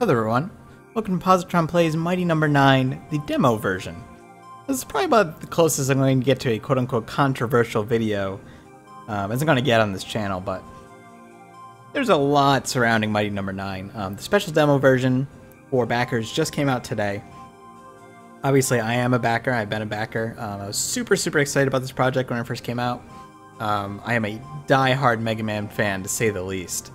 Hello everyone, welcome to Positron Plays Mighty Number 9, the demo version. This is probably about the closest I'm going to get to a quote-unquote controversial video as I'm going to get on this channel, but there's a lot surrounding Mighty Number 9. The special demo version for backers just came out today. Obviously, I am a backer, I've been a backer. I was super excited about this project when it first came out. I am a die-hard Mega Man fan, to say the least.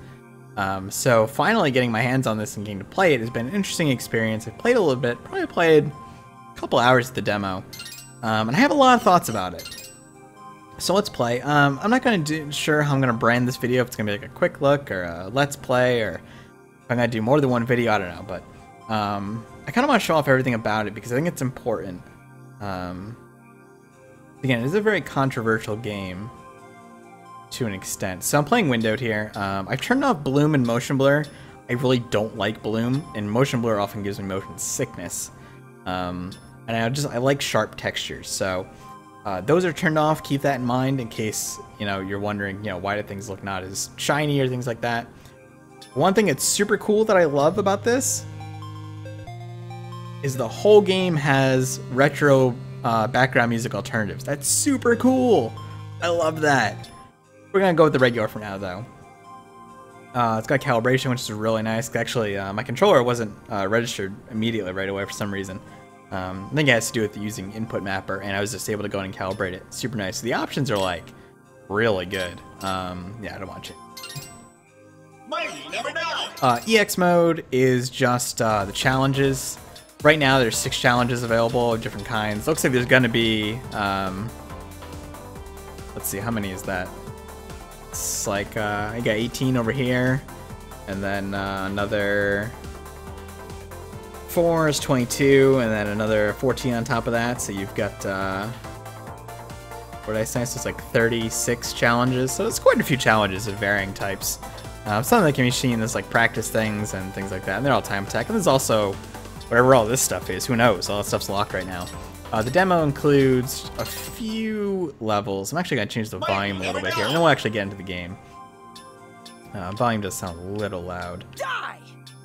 So finally getting my hands on this and getting to play it has been an interesting experience. I've played a little bit, probably played a couple hours of the demo, and I have a lot of thoughts about it. So let's play. I'm not going to sure how I'm going to brand this video, if it's going to be like a quick look or a let's play, or if I'm going to do more than one video, I don't know. But I kind of want to show off everything about it because I think it's important. Again, it is a very controversial game to an extent. So I'm playing windowed here. I've turned off bloom and motion blur. I really don't like bloom, and motion blur often gives me motion sickness. And I like sharp textures. So those are turned off. Keep that in mind in case you're wondering why do things look not as shiny or things like that. One thing that's super cool that I love about this is the whole game has retro background music alternatives. That's super cool. I love that. We're gonna go with the regular for now, though. It's got calibration, which is really nice. Actually, my controller wasn't registered immediately right away for some reason. I think it has to do with using input mapper, and I was just able to go in and calibrate it. Super nice. The options are like really good. Yeah, I don't want to change. Mighty Number 9. EX mode is just the challenges. Right now, there's 6 challenges available of different kinds. Looks like there's gonna be. Let's see, how many is that? It's like, I got 18 over here, and then another 4 is 22, and then another 14 on top of that, so you've got, what did I say, so it's like 36 challenges, so it's quite a few challenges of varying types. Some that can be seen as like practice things and things like that, and they're all time attack, and there's also whatever all this stuff is, who knows, all that stuff's locked right now. The demo includes a few levels. I'm actually going to change the volume a little bit here, and then we'll actually get into the game. Volume does sound a little loud.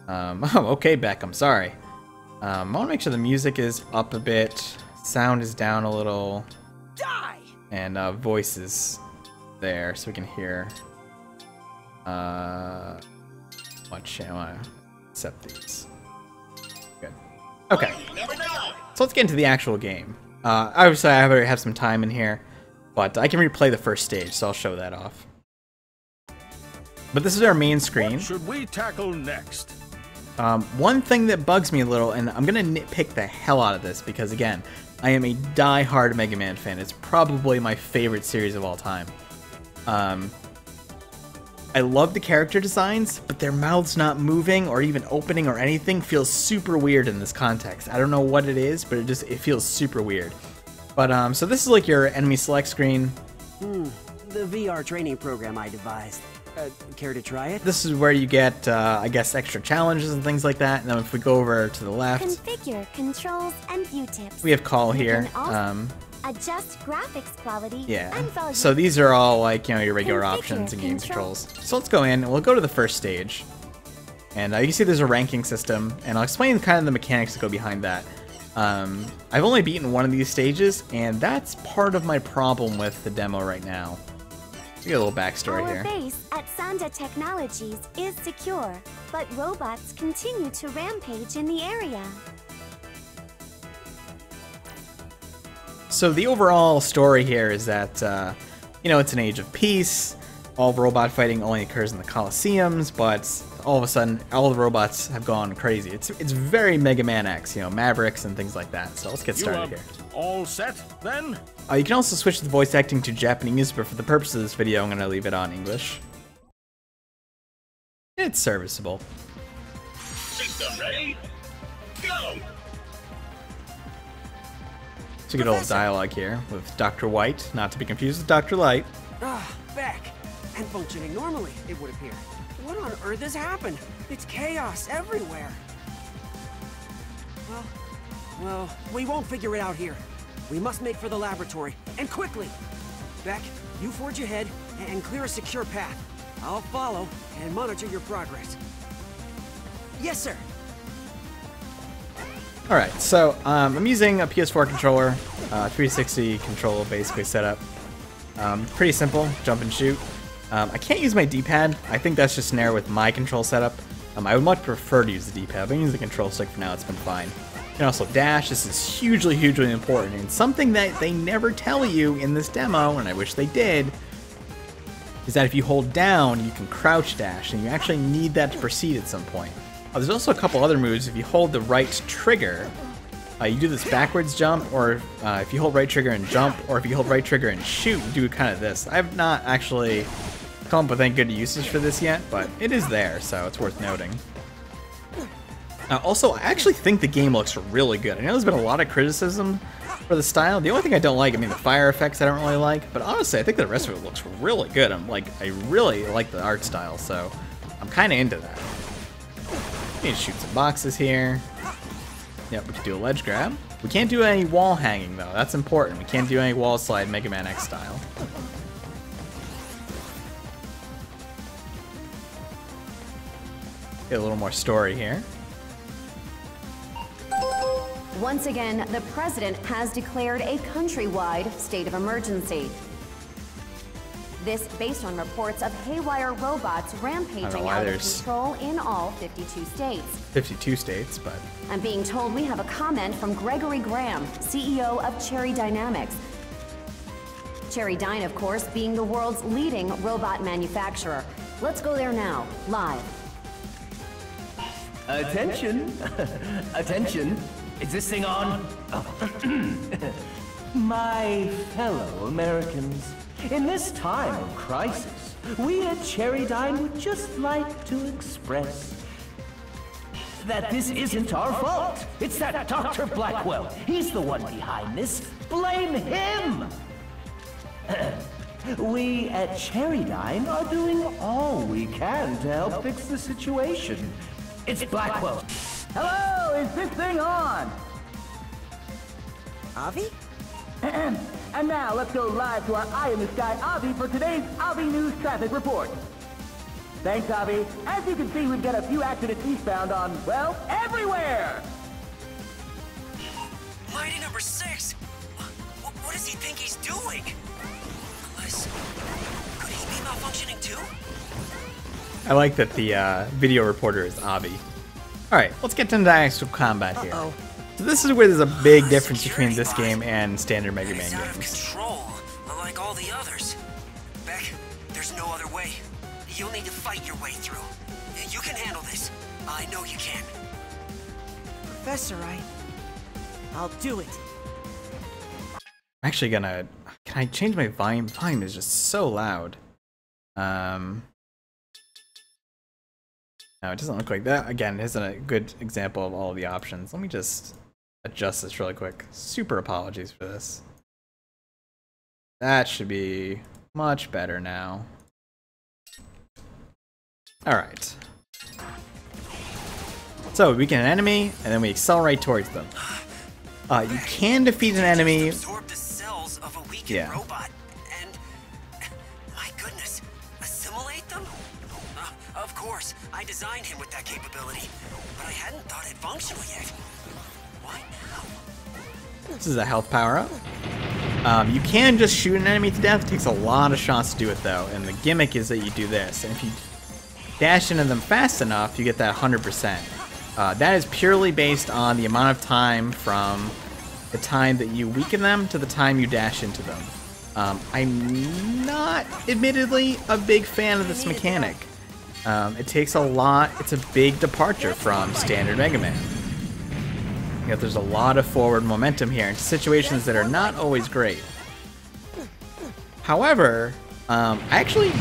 Oh, okay, Beck, I'm sorry. I want to make sure the music is up a bit, sound is down a little, and voice is there, so we can hear. I want to accept these. Good. Okay. So let's get into the actual game. Obviously, I already have some time in here, but I can replay the first stage, so I'll show that off. But this is our main screen. What should we tackle next? One thing that bugs me a little, and I'm gonna nitpick the hell out of this because, again, I am a die-hard Mega Man fan. It's probably my favorite series of all time. I love the character designs, but their mouths not moving or even opening or anything feels super weird in this context. I don't know what it is, but it feels super weird. But so this is like your enemy select screen. The VR training program I devised. Care to try it? This is where you get, I guess, extra challenges and things like that. And then if we go over to the left, configure controls and view tips. We have call here. Adjust graphics quality. Yeah. And volume. So these are all like your regular Configure options and game control. controls. So let's go in and we'll go to the first stage. And you can see there's a ranking system, and I'll explain kind of the mechanics that go behind that. I've only beaten one of these stages, and that's part of my problem with the demo right now. We get a little backstory here. Our base at Sanda Technologies is secure, but robots continue to rampage in the area. So the overall story here is that, it's an age of peace. All robot fighting only occurs in the Colosseums, but all of a sudden, all the robots have gone crazy. It's very Mega Man X, Mavericks and things like that. So let's get started here. All set, then? You can also switch the voice acting to Japanese, but for the purpose of this video, I'm going to leave it on English. It's serviceable. System ready? Go! So we get a little dialogue here with Dr. White, not to be confused with Dr. Light. Back and functioning normally, it would appear. What on earth has happened? It's chaos everywhere. Well, we won't figure it out here. We must make for the laboratory, and quickly. Beck, you forge ahead and clear a secure path. I'll follow and monitor your progress. Yes, sir. Alright, so I'm using a PS4 controller, 360 control basically set up. Pretty simple, jump and shoot. I can't use my D-pad. I think that's just an error with my control setup. I would much prefer to use the D-pad, but I use the control stick for now, it's been fine. You can also dash. This is hugely, hugely important, and something that they never tell you in this demo, and I wish they did, is that if you hold down, you can crouch dash, and you actually need that to proceed at some point. There's also a couple other moves. If you hold the right trigger, you do this backwards jump, or if you hold right trigger and jump, or if you hold right trigger and shoot, you do kind of this. I've not actually come up with any good usage for this yet, but it is there, so it's worth noting. Also, I actually think the game looks really good. I know there's been a lot of criticism for the style. The only thing I don't like, I mean, the fire effects I don't really like, but honestly, I think the rest of it looks really good. I really like the art style, so I'm kind of into that. We need to shoot some boxes here. Yep, we can do a ledge grab. We can't do any wall hanging, though. That's important. We can't do any wall slide Mega Man X style. Get a little more story here. Once again, the president has declared a countrywide state of emergency. This based on reports of haywire robots rampaging out of control in all 52 states. 52 states, but... I'm being told we have a comment from Gregory Graham, CEO of Cherry Dynamics. Cherry Dyne, of course, being the world's leading robot manufacturer. Let's go there now, live. Attention! Attention! Is this thing on? Oh. My fellow Americans, in this time of crisis, we at Cherry Dyne would just like to express that this isn't our fault. It's that Dr. Blackwell. He's the one behind this. Blame him! We at Cherry Dyne are doing all we can to help fix the situation. It's Blackwell. Hello, is this thing on? Avi? And now let's go live to our Eye in the Sky Avi for today's Avi News Traffic Report. Thanks, Avi. As you can see, we've got a few accidents eastbound on, well, everywhere! Mighty number 6? What does he think he's doing? Unless... could he be malfunctioning too? I like that the video reporter is Avi. Alright, let's get into actual combat here. So this is where there's a big difference between this game and standard Mega Man out of games. control, unlike all the others. Beck, there's no other way. You'll need to fight your way through. You can handle this. I know you can. Professor, I'll do it. I'm actually gonna... Can I change my volume? Volume is just so loud. No, it doesn't look like that. Again, isn't a good example of all of the options. Let me just adjust this really quick. Super apologies for this. That should be much better now. Alright. So, we weaken an enemy, and then we accelerate towards them. You can defeat an enemy... Absorb the cells of a weakened robot, and... my goodness, assimilate them? Of course, I designed him with that capability, but I hadn't thought it functional yet. Why now? This is a health power-up. You can just shoot an enemy to death. It takes a lot of shots to do it, though, and the gimmick is that you do this. And if you dash into them fast enough, you get that 100%. That is purely based on the amount of time from the time that you weaken them to the time you dash into them. I'm not, admittedly, a big fan of this mechanic. It takes a lot, it's a big departure from standard Mega Man. Yet there's a lot of forward momentum here into situations that are not always great. However, I actually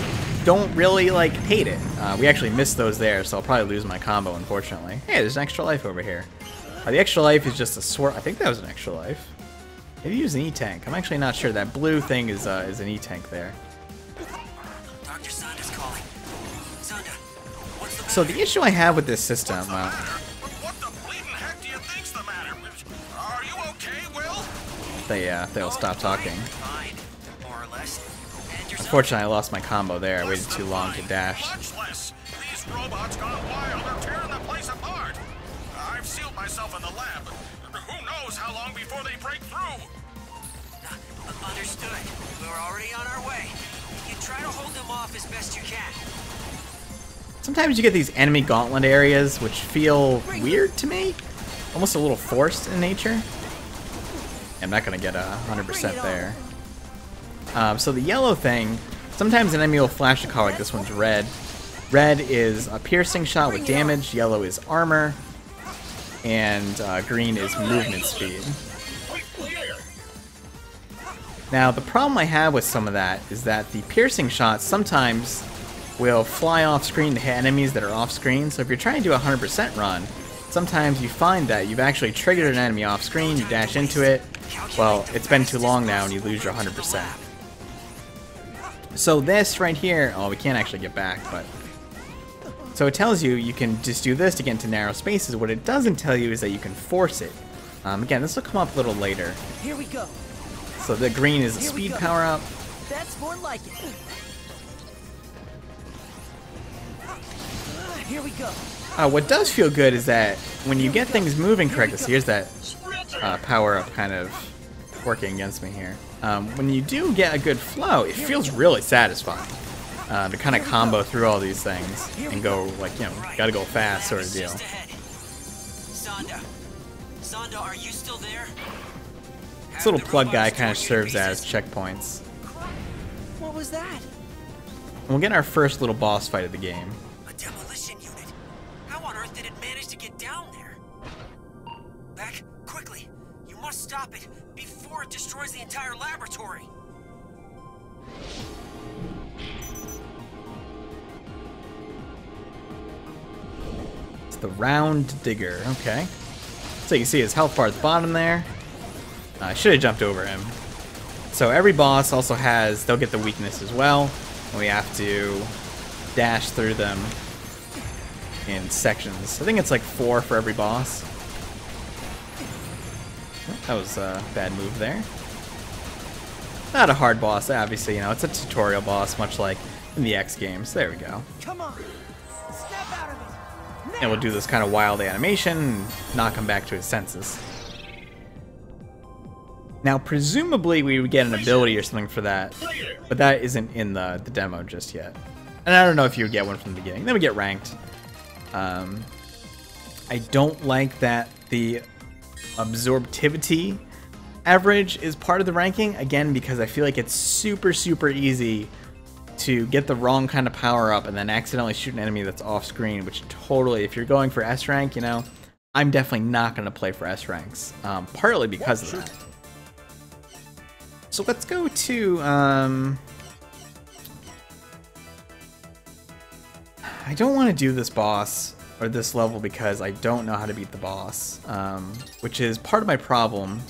don't really, hate it. We actually missed those there, so I'll probably lose my combo, unfortunately. Hey, there's an extra life over here. The extra life is just a sword. I think that was an extra life. Maybe use an E-Tank. I'm actually not sure. That blue thing is an E-Tank there. Dr. Sanda's calling. Sanda, what's the matter? So the issue I have with this system, well... What the bleeding heck do you think's the matter? Are you okay, Will? They'll stop talking. Fine, more or less. And yourself? Unfortunately, I lost my combo there. I waited too long to dash. Much less. These robots gone wild are tearing the place apart. I've sealed myself in the lab, how long before they break through. Understood. We're already on our way. You try to hold them off as best you can. Sometimes you get these enemy gauntlet areas which feel weird to me. Almost a little forced in nature. I'm not going to get 100% there. So the yellow thing, sometimes an enemy will flash a color like this one's red. Red is a piercing shot with damage, yellow is armor, and green is movement speed. Now the problem I have with some of that is that the piercing shots sometimes will fly off screen to hit enemies that are off screen, so if you're trying to do a 100% run, sometimes you find that you've actually triggered an enemy off screen, you dash into it, well, it's been too long now and you lose your 100%. So this right here, oh, we can't actually get back, but... So it tells you you can just do this to get into narrow spaces. What it doesn't tell you is that you can force it. Again, this will come up a little later. Here we go. So the green is a speed power-up. That's more like it. Here we go. What does feel good is that when you get things moving correctly, so here's that power-up kind of working against me here. When you do get a good flow, it feels really satisfying to kind of combo through all these things and go, like, you know, gotta go fast sort of deal. Sonda, are you still there? This little plug guy kind of serves as checkpoints. What was that? And we'll get our first little boss fight of the game. A demolition unit. How on earth did it manage to get down there? Back, quickly. You must stop it before it destroys the entire laboratory. It's the round digger. Okay. So you can see his health bar at the bottom there. I should have jumped over him. So every boss also has, they'll get the weakness as well. And we have to dash through them in sections. I think it's like 4 for every boss. That was a bad move there. Not a hard boss, obviously, you know, it's a tutorial boss, much like in the X games. There we go. Come on. Snap out of it. And we'll do this kind of wild animation and knock him back to his senses. Now, presumably we would get an ability or something for that, but that isn't in the demo just yet. And I don't know if you would get one from the beginning. Then we get ranked. I don't like that the absorptivity average is part of the ranking, again, because I feel like it's super, super easy to get the wrong kind of power up and then accidentally shoot an enemy that's off screen, which totally, if you're going for S rank, you know, I'm definitely not going to play for S ranks, partly because of that. So let's go to, I don't want to do this boss, or this level, because I don't know how to beat the boss, which is part of my problem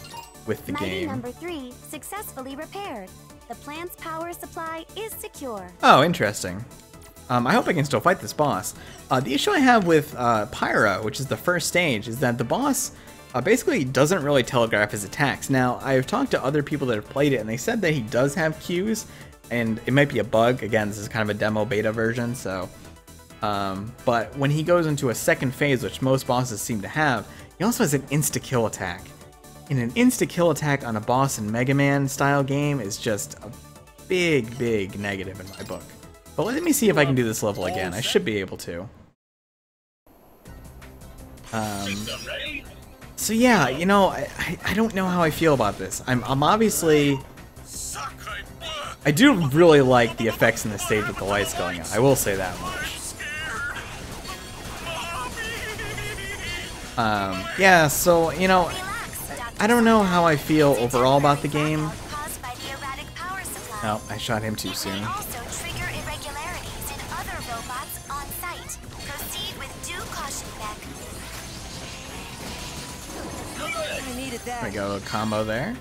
with the game. Number 3 successfully repaired. The plant's power supply is secure. Oh, interesting. I hope I can still fight this boss. The issue I have with Pyra, which is the first stage, is that the boss basically doesn't really telegraph his attacks. Now, I've talked to other people that have played it, and they said that he does have cues, and it might be a bug. Again, this is kind of a demo beta version, so... but when he goes into a second phase, which most bosses seem to have, he also has an insta-kill attack. And an insta-kill attack on a boss in Mega Man style game is just a big, big negative in my book. But let me see if I can do this level again. I should be able to. So yeah, you know, I don't know how I feel about this. I'm obviously... I do really like the effects in the stage with the lights going on. I will say that much. Yeah, so, you know, I don't know how I feel overall about the game. Oh, I shot him too soon. There we go, a combo there.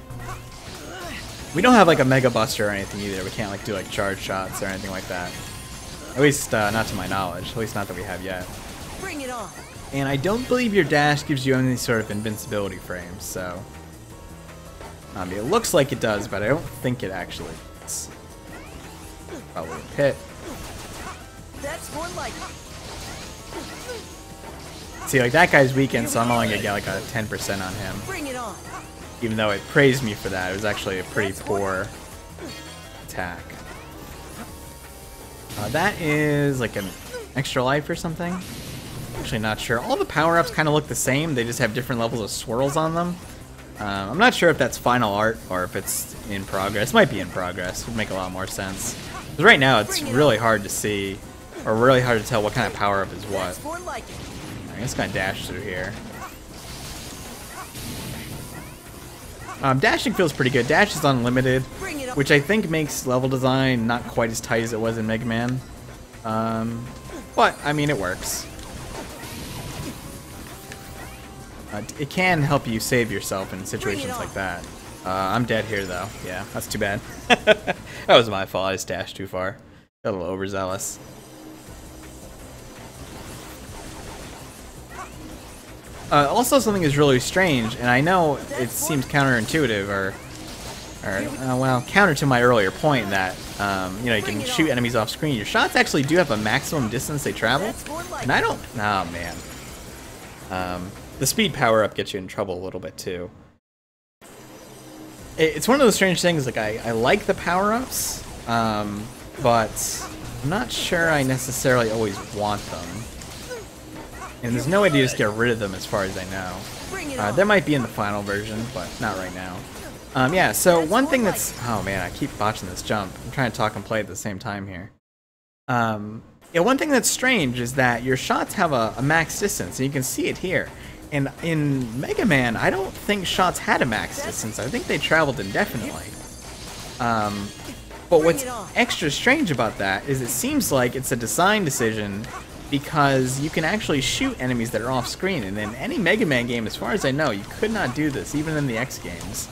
We don't have like a Mega Buster or anything either. We can't like do like charge shots or anything like that. At least not to my knowledge. At least not that we have yet. Bring it on. And I don't believe your dash gives you any sort of invincibility frames, so... it looks like it does, but I don't think it actually does. Probably a pit. That's more like See, like, that guy's weakened, so I'm only gonna get like a 10% on him. Bring it on. Even though it praised me for that, it was actually a pretty poor attack. That is like an extra life or something. Actually, not sure. All the power-ups kind of look the same. They just have different levels of swirls on them. I'm not sure if that's final art or if it's in progress. It might be in progress. It would make a lot more sense. Because right now, it's really hard to see, or really hard to tell what kind of power-up is what. That's more like it. I guess kind of dash through here. Dashing feels pretty good. Dash is unlimited, which I think makes level design not quite as tight as it was in Mega Man. But, I mean, it works. It can help you save yourself in situations like that. I'm dead here, though. Yeah, that's too bad. That was my fault. I just dashed too far. Got a little overzealous. Also, something is really strange, and I know it seems counterintuitive, or well, counter to my earlier point that, you know, you can shoot enemies off screen. Your shots actually do have a maximum distance they travel, and I don't... Oh, man. The speed power-up gets you in trouble a little bit, too. It's one of those strange things, like, I like the power-ups, but I'm not sure I necessarily always want them. And there's no way to just get rid of them as far as I know. There might be in the final version, but not right now. Yeah, so one thing that's... Oh man, I keep botching this jump. I'm trying to talk and play at the same time here. Yeah, one thing that's strange is that your shots have a max distance, and you can see it here. And in Mega Man, I don't think shots had a max distance. I think they traveled indefinitely. But what's extra strange about that is it seems like it's a design decision, because you can actually shoot enemies that are off screen, and in any Mega Man game, as far as I know, you could not do this, even in the X games.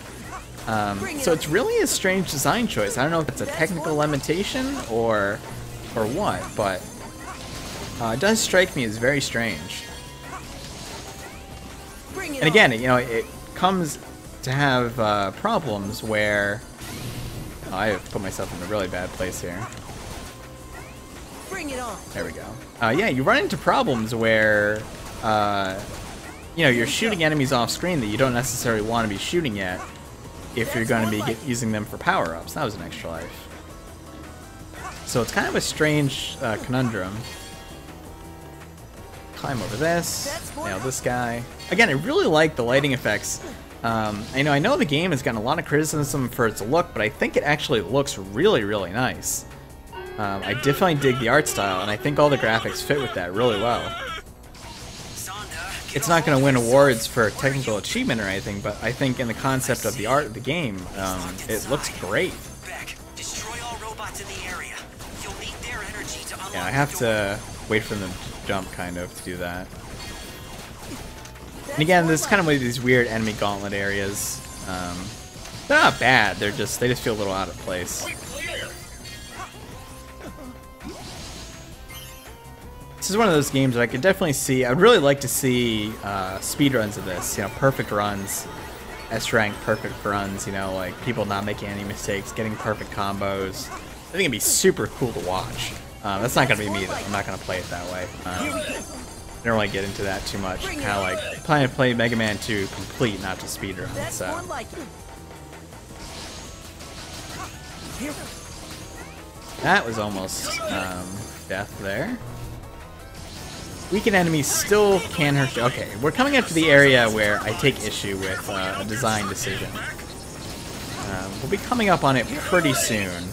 So it's really a strange design choice. I don't know if it's a technical limitation or what, but it does strike me as very strange. And again, you know, it comes to have problems where... Oh, I have put myself in a really bad place here. Bring it on. There we go. Yeah, you run into problems where, you know, you're shooting enemies off screen that you don't necessarily want to be shooting at if you're going to be using them for power-ups. That was an extra life. So it's kind of a strange conundrum. Climb over this. Nail this guy. Again, I really like the lighting effects. I know the game has gotten a lot of criticism for its look, but I think it actually looks really, really nice. I definitely dig the art style, and I think all the graphics fit with that really well. It's not going to win awards for technical achievement or anything, but I think in the concept of the art of the game, it looks great. Yeah, I have to wait for them to jump, kind of, to do that. And again, there's kind of these weird enemy gauntlet areas. They're not bad, they just feel a little out of place. This is one of those games that I could definitely see. I'd really like to see speedruns of this, you know, perfect runs, S-rank perfect runs, you know, like people not making any mistakes, getting perfect combos. I think it'd be super cool to watch. That's not going to be me, though. I'm not going to play it that way. I don't really get into that too much. Kind of like planning to play Mega Man 2 complete, not just speedrun. So. That was almost death there. Weakened enemies still can hurt you. Okay, we're coming up to the area where I take issue with a design decision. We'll be coming up on it pretty soon.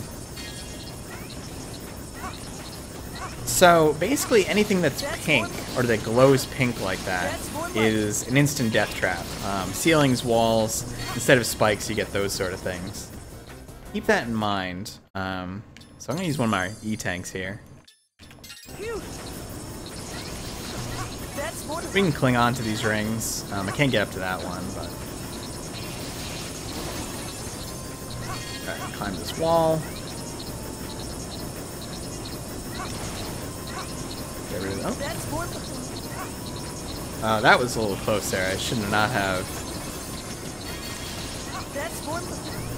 So basically anything that's pink, or that glows pink like that, is an instant death trap. Ceilings, walls, instead of spikes you get those sort of things. Keep that in mind. So I'm going to use one of my E-tanks here. We can cling on to these rings. I can't get up to that one, but... Alright, climb this wall. Get rid of that. That was a little close there. I should not have.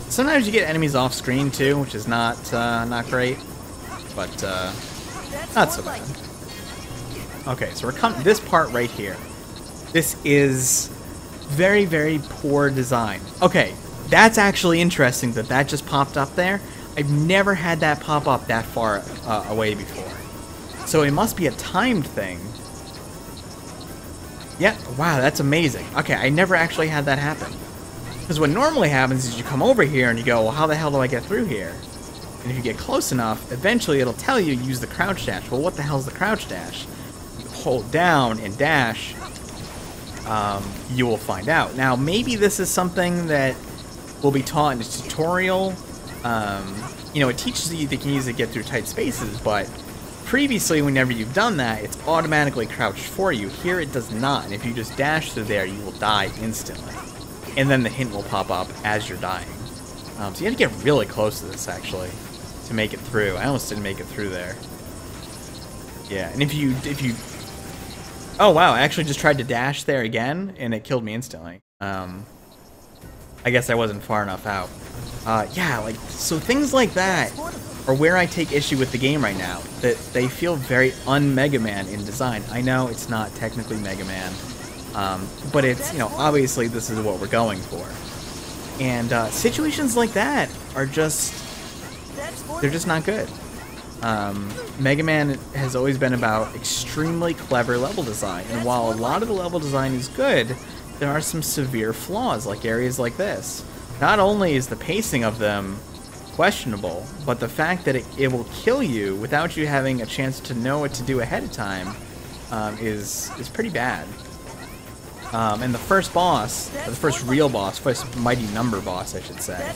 Sometimes you get enemies off screen too, which is not great, but not so bad. Okay, so we're coming this part right here. This is very, very poor design. Okay, that's actually interesting that that just popped up there. I've never had that pop up that far away before. So it must be a timed thing. Yeah, wow, that's amazing. Okay, I never actually had that happen. Because what normally happens is you come over here and you go, well, how the hell do I get through here? And if you get close enough, eventually it'll tell you use the crouch dash. Well, what the hell's the crouch dash? You hold down and dash, you will find out. Now, maybe this is something that will be taught in a tutorial. You know, it teaches you that you can use it to get through tight spaces, but previously, whenever you've done that, it's automatically crouched for you. Here it does not, and if you just dash through there, you will die instantly. And then the hint will pop up as you're dying. So you have to get really close to this, actually, to make it through. I almost didn't make it through there. Yeah, and if you... Oh, wow, I actually just tried to dash there again, and it killed me instantly. I guess I wasn't far enough out. Yeah, like, so things like that are where I take issue with the game right now. That they feel very un-Mega Man in design. I know it's not technically Mega Man, but it's, you know, obviously this is what we're going for. And situations like that are just, they're just not good. Mega Man has always been about extremely clever level design, and while a lot of the level design is good, there are some severe flaws, like areas like this. Not only is the pacing of them questionable, but the fact that it will kill you without you having a chance to know what to do ahead of time is pretty bad. And the first boss, or the first real boss, first mighty number boss, I should say,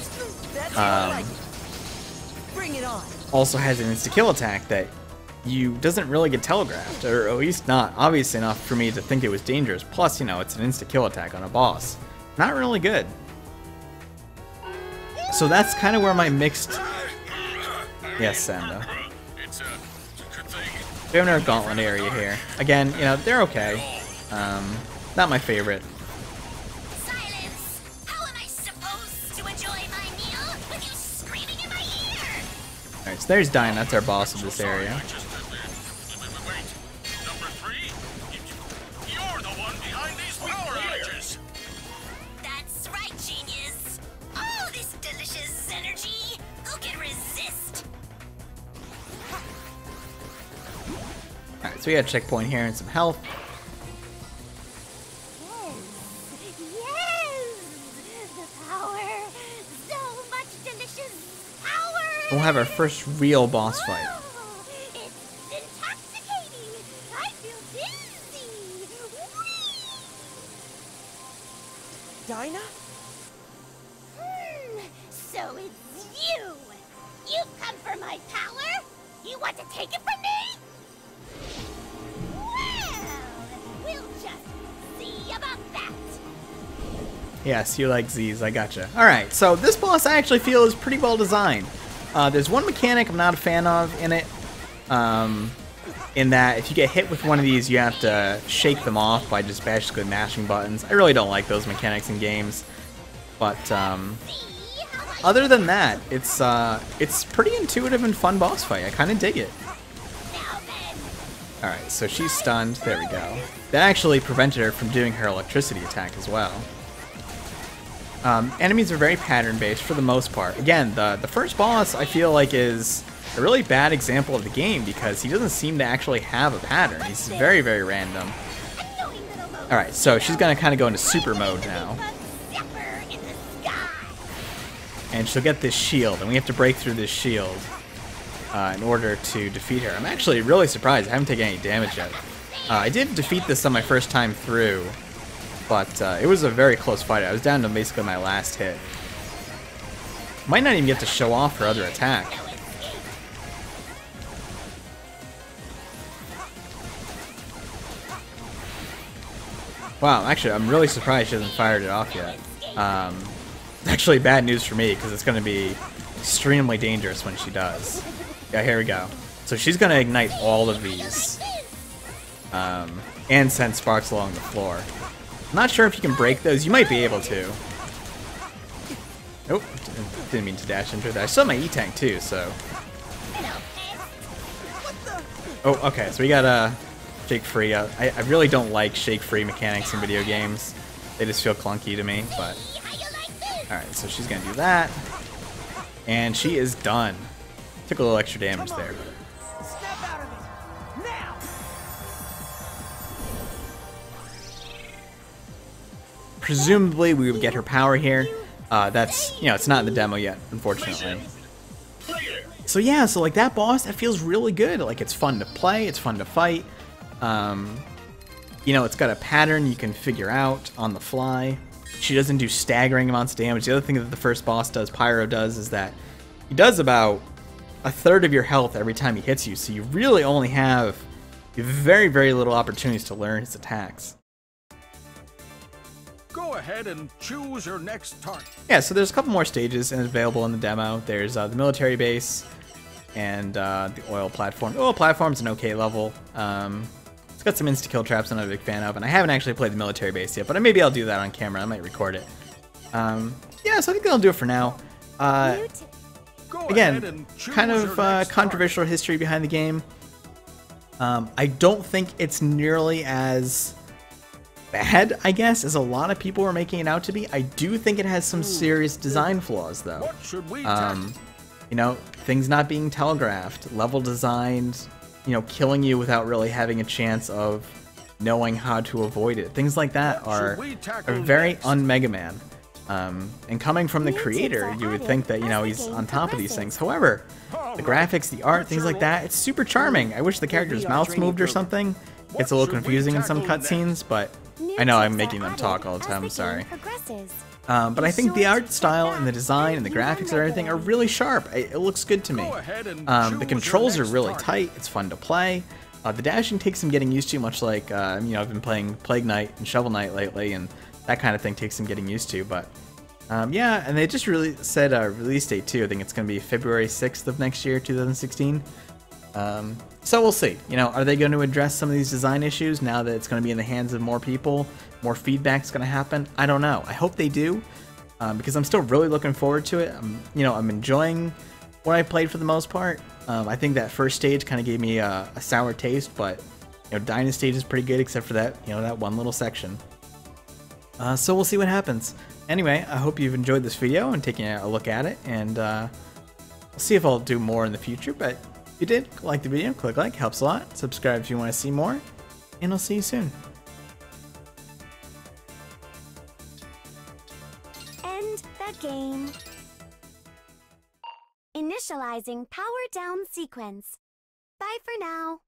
Bring it on. also has an insta-kill attack that doesn't really get telegraphed, or at least not obvious enough for me to think it was dangerous. Plus, you know, it's an insta-kill attack on a boss. Not really good. So that's kind of where my mixed... Yes, Sando. We have another gauntlet area here. Again, you know, they're okay. Not my favorite. Silence! How am I supposed to enjoy my meal with you screaming in my ear? Alright, so there's Dyne. That's our boss of this area. Wait. Number 3? You're the one behind these power outages. That's right, genius. All this delicious energy. Who can resist? Alright, so we got a checkpoint here and some health. We'll have our first real boss fight. It's intoxicating. I feel dizzy. Dinah? So it's you. You've come for my power? You want to take it from me? Well, we'll just see about that. Yes, you like Z's, I gotcha. Alright, so this boss I actually feel is pretty well designed. There's one mechanic I'm not a fan of in it, in that if you get hit with one of these, you have to shake them off by just basically mashing buttons. I really don't like those mechanics in games, but other than that, it's pretty intuitive and fun boss fight. I kind of dig it. Alright, so she's stunned. There we go. That actually prevented her from doing her electricity attack as well. Enemies are very pattern-based for the most part. Again, the first boss I feel like is a really bad example of the game because he doesn't seem to actually have a pattern. He's very, very random. Alright, so she's gonna kind of go into super mode now. And she'll get this shield, and we have to break through this shield in order to defeat her. I'm actually really surprised. I haven't taken any damage yet. I did defeat this on my first time through, but it was a very close fight. I was down to basically my last hit. Might not even get to show off her other attack. Wow, actually, I'm really surprised she hasn't fired it off yet. Actually, bad news for me, because it's going to be extremely dangerous when she does. Yeah, here we go. So she's going to ignite all of these. And send sparks along the floor. I'm not sure if you can break those. You might be able to. Oh, didn't mean to dash into that. I still have my E-Tank too, so... Oh, okay, so we got shake-free. I really don't like shake-free mechanics in video games. They just feel clunky to me, but... Alright, so she's gonna do that. And she is done. Took a little extra damage there. Step out of it now. Presumably we would get her power here. That's, you know, it's not in the demo yet, unfortunately. So yeah, so like that boss, that feels really good. Like it's fun to play, it's fun to fight. You know, it's got a pattern you can figure out on the fly. She doesn't do staggering amounts of damage. The other thing that the first boss does, Pyro does, is that he does about a third of your health every time he hits you. So you really only have very, very little opportunities to learn his attacks. Go ahead and choose your next target. Yeah, so there's a couple more stages and it's available in the demo. There's the military base and the oil platform. The oil platform's an okay level. It's got some insta-kill traps I'm not a big fan of, and I haven't actually played the military base yet, but maybe I'll do that on camera. I might record it. Yeah, so I think that'll do it for now. Again, kind of controversial history behind the game. I don't think it's nearly as bad, I guess, as a lot of people are making it out to be. I do think it has some serious design flaws, though. You know, things not being telegraphed, level designed, you know, killing you without really having a chance of knowing how to avoid it. Things like that are very un-Mega Man. And coming from the creator, you would think that, you know, he's on top of these things. However, the graphics, the art, things like that, it's super charming. I wish the characters' mouths moved or something. It's a little confusing in some cutscenes, but I know I'm making them talk all the time, I'm sorry. But I think the art style and the design and the graphics and everything are really sharp. It looks good to me. The controls are really tight. It's fun to play. The dashing takes some getting used to, much like, you know, I've been playing Plague Knight and Shovel Knight lately, and that kind of thing takes some getting used to. But yeah, and they just really said release date too. I think it's going to be February 6th of next year, 2016. So we'll see. You know, are they going to address some of these design issues now that it's going to be in the hands of more people? More feedback's going to happen? I don't know. I hope they do, because I'm still really looking forward to it. You know, I'm enjoying what I played for the most part. I think that first stage kind of gave me a sour taste, but you know, Dyna's stage is pretty good except for that, you know, that one little section. So we'll see what happens. Anyway, I hope you've enjoyed this video and taking a look at it, and I'll see if I'll do more in the future. But if you did, like the video, click like, helps a lot. Subscribe if you want to see more, and I'll see you soon. End the game. Initializing power down sequence. Bye for now.